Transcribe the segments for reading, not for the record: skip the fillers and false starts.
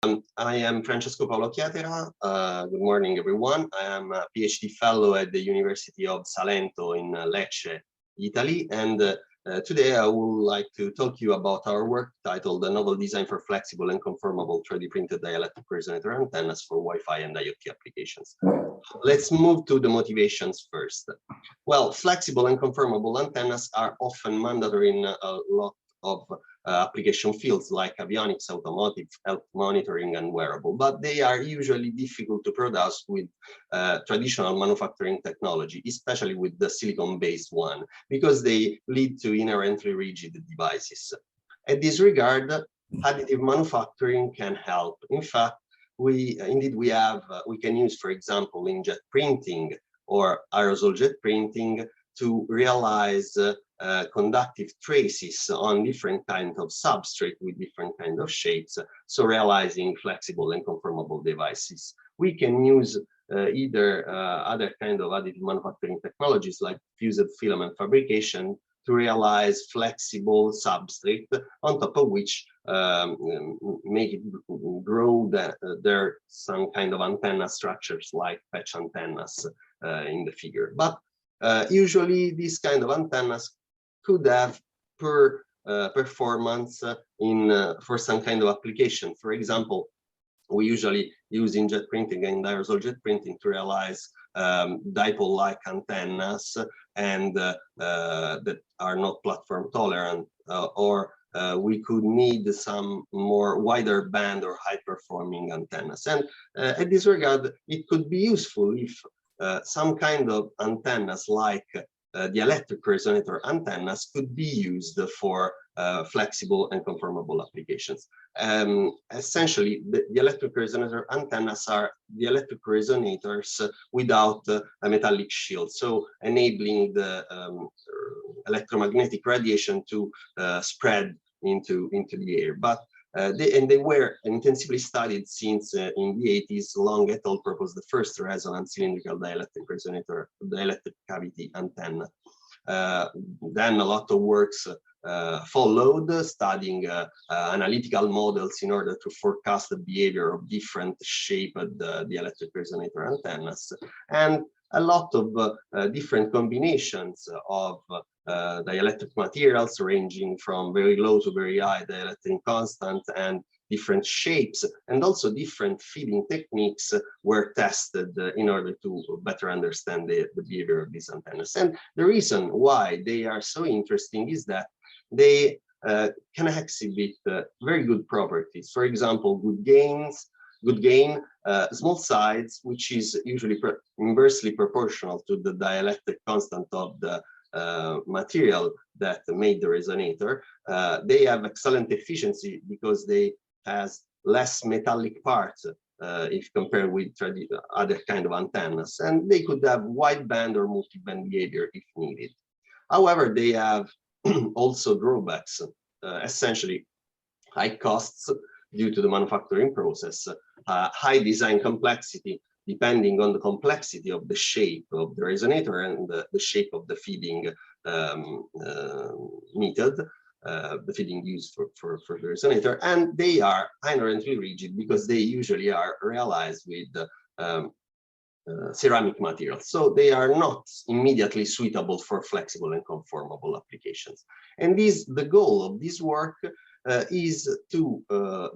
I am Francesco Paolo Chietera. Good morning, everyone. I am a PhD fellow at the University of Salento in Lecce, Italy. And today I would like to talk to you about our work titled "A Novel Design for Flexible and Conformable 3D-Printed Dielectric Resonator Antennas for Wi-Fi and IoT Applications." Let's move to the motivations first. Well, flexible and conformable antennas are often mandatory in a lot of application fields like avionics, automotive, health monitoring, and wearable, but they are usually difficult to produce with traditional manufacturing technology, especially with the silicon-based one, because they lead to inherently rigid devices. At this regard, additive manufacturing can help. In fact, we can use, for example, inkjet printing or aerosol jet printing to realize conductive traces on different kinds of substrate with different kinds of shapes, so realizing flexible and conformable devices. We can use either other kind of additive manufacturing technologies like fused filament fabrication to realize flexible substrate on top of which make it grow there some kind of antenna structures like patch antennas in the figure. But usually these kind of antennas could have poor performance for some kind of application. For example, we usually use inkjet printing and aerosol jet printing to realize dipole-like antennas and that are not platform tolerant, or we could need some more wider band or high performing antennas. And at this regard, it could be useful if some kind of antennas like dielectric resonator antennas could be used for flexible and conformable applications. Essentially, the dielectric resonator antennas are dielectric resonators without a metallic shield, so enabling the electromagnetic radiation to spread into the air. But they were intensively studied since in the 80s. Long et al. Proposed the first resonant cylindrical dielectric resonator, dielectric cavity antenna. Then a lot of works followed, studying analytical models in order to forecast the behavior of different shaped dielectric resonator antennas, and a lot of different combinations of dielectric materials ranging from very low to very high dielectric constant, and different shapes, and also different feeding techniques were tested in order to better understand the behavior of these antennas. And the reason why they are so interesting is that they can exhibit very good properties. For example, good gain, small size, which is usually inversely proportional to the dielectric constant of the material that made the resonator. They have excellent efficiency because they has less metallic parts if compared with other kind of antennas, and they could have wideband or multiband behavior if needed. However, they have also drawbacks, essentially high costs due to the manufacturing process, high design complexity depending on the complexity of the shape of the resonator and the shape of the feeding method, the feeding used for the resonator, and they are inherently rigid because they usually are realized with ceramic materials, so they are not immediately suitable for flexible and conformable applications. And the goal of this work is to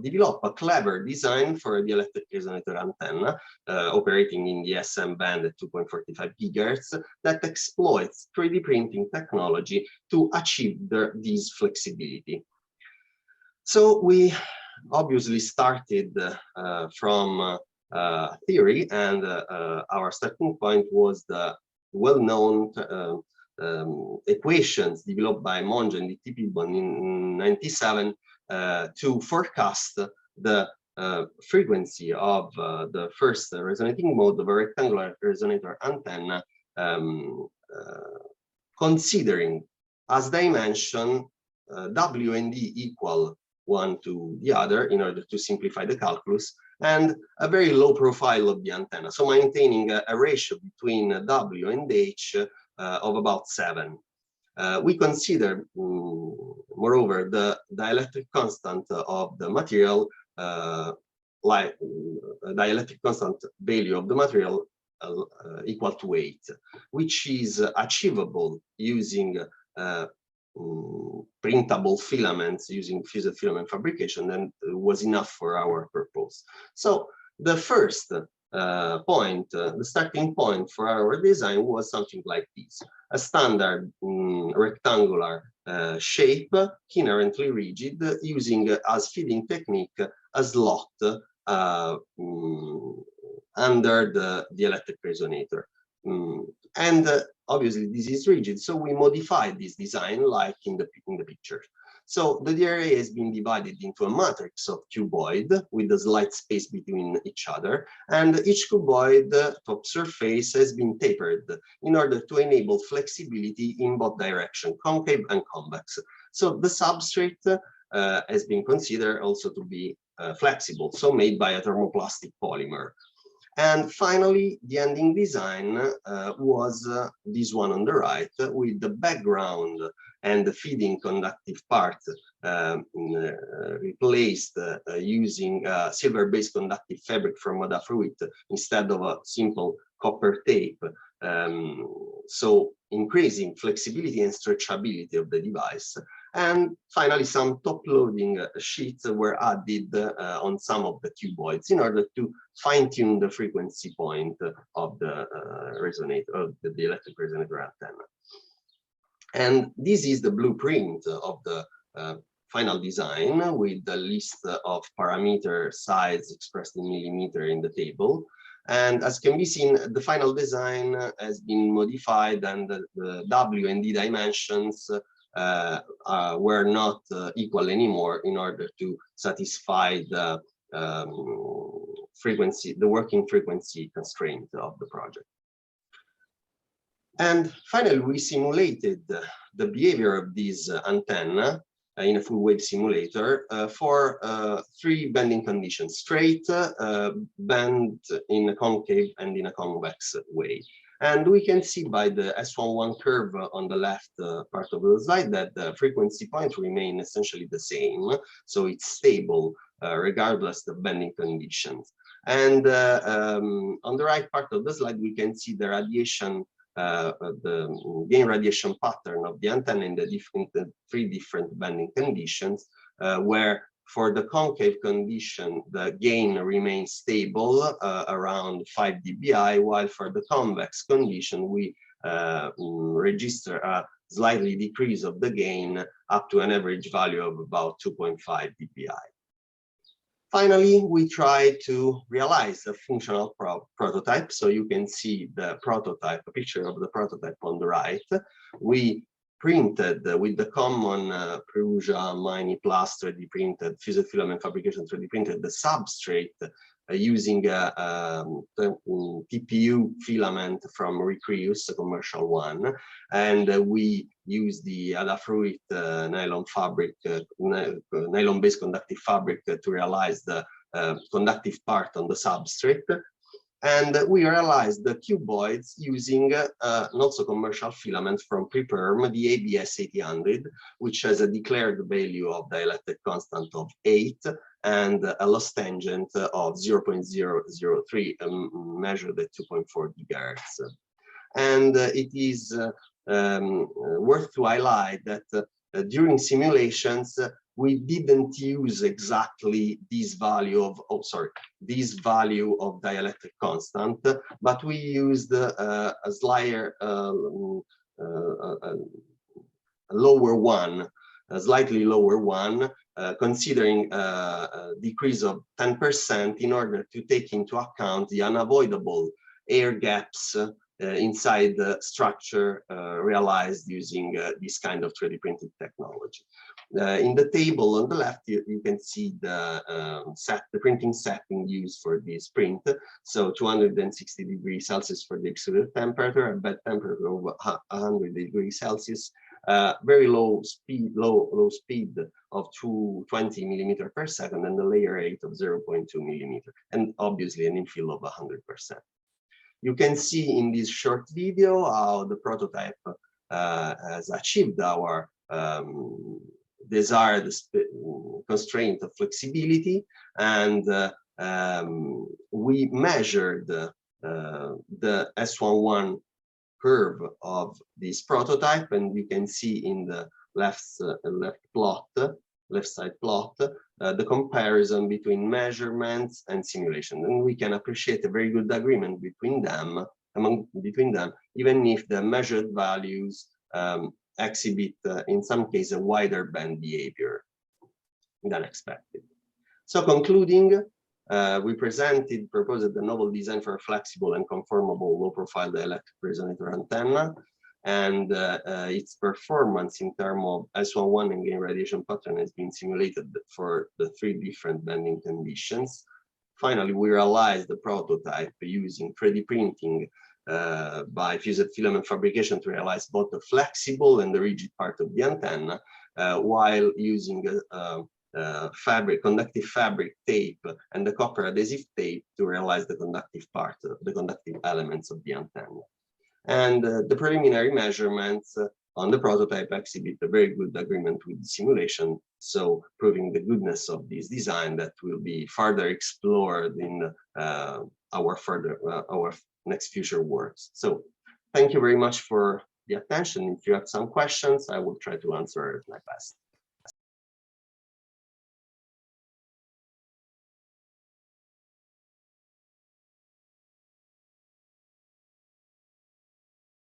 develop a clever design for a dielectric resonator antenna operating in the SM band at 2.45 gigahertz that exploits 3D printing technology to achieve this flexibility. So we obviously started from theory, and our starting point was the well-known equations developed by Monge and DTP in 97 to forecast the frequency of the first resonating mode of a rectangular resonator antenna, considering as dimension W and D equal one to the other in order to simplify the calculus, and a very low profile of the antenna, so maintaining a ratio between W and H of about 7. We consider, moreover, the dielectric constant of the material like dielectric constant value of the material equal to 8, which is achievable using printable filaments, using fused filament fabrication, and was enough for our purpose. So the first point, the starting point for our design was something like this: a standard rectangular shape, inherently rigid, using as feeding technique a slot under the dielectric resonator. And obviously this is rigid, so we modified this design like in the picture. So the DRA has been divided into a matrix of cuboid with a slight space between each other, and each cuboid top surface has been tapered in order to enable flexibility in both directions, concave and convex. So the substrate has been considered also to be flexible, so made by a thermoplastic polymer. And finally, the ending design was this one on the right, with the background and the feeding conductive part replaced using silver-based conductive fabric from Adafruit instead of a simple copper tape. So increasing flexibility and stretchability of the device. And finally, some top-loading sheets were added on some of the cuboids in order to fine-tune the frequency point of the resonator, of the dielectric resonator antenna. And this is the blueprint of the final design, with the list of parameter size expressed in millimeter in the table. And as can be seen, the final design has been modified, and the W and D dimensions were not equal anymore in order to satisfy the frequency, the working frequency constraint of the project. And finally, we simulated the behavior of this antenna in a full wave simulator for 3 bending conditions: straight, bend in a concave, and in a convex way. And we can see by the S11 curve on the left part of the slide that the frequency points remain essentially the same. So it's stable regardless of bending conditions. And on the right part of the slide, we can see the radiation, the gain radiation pattern of the antenna in the 3 different bending conditions, where for the concave condition, the gain remains stable around 5 dBi, while for the convex condition, we register a slightly decrease of the gain up to an average value of about 2.5 dBi. Finally, we try to realize a functional prototype. So you can see the prototype, a picture of the prototype on the right. We printed with the common Perugia Mini Plus 3D printed, fused filament fabrication 3D printed, the substrate using a TPU filament from Recreus, a commercial one. And we use the Adafruit nylon fabric, nylon-based conductive fabric to realize the conductive part on the substrate. And we realized the cuboids using not so commercial filament from Preperm, the ABS 800, which has a declared value of dielectric constant of 8 and a loss tangent of 0.003, measured at 2.4 gigahertz. And it is worth to highlight that during simulations, we didn't use exactly this value of, this value of dielectric constant, but we used a slightly lower one, considering a decrease of 10% in order to take into account the unavoidable air gaps inside the structure realized using this kind of 3D printed technology. In the table on the left, you can see the printing setting used for this print. So 260 degrees Celsius for the extruder temperature, a bed temperature of 100 degrees Celsius, very low speed of 220 millimeter per second, and a layer rate of 0.2 millimeter, and obviously an infill of 100%. You can see in this short video how the prototype has achieved our desired constraint of flexibility, and we measured the S11 curve of this prototype, and you can see in the left side plot the comparison between measurements and simulation, and we can appreciate a very good agreement between them, even if the measured values exhibit in some cases a wider band behavior than expected. So concluding, we proposed a novel design for a flexible and conformable low-profile dielectric resonator antenna, and its performance in terms of S11 and gain radiation pattern has been simulated for the 3 different bending conditions. Finally, we realized the prototype using 3D printing by fused filament fabrication to realize both the flexible and the rigid part of the antenna, while using conductive fabric tape and the copper adhesive tape to realize the conductive part, the conductive elements of the antenna. And the preliminary measurements on the prototype exhibit a very good agreement with the simulation, so proving the goodness of this design that will be further explored in our next future works. So thank you very much for the attention. If you have some questions, I will try to answer my best.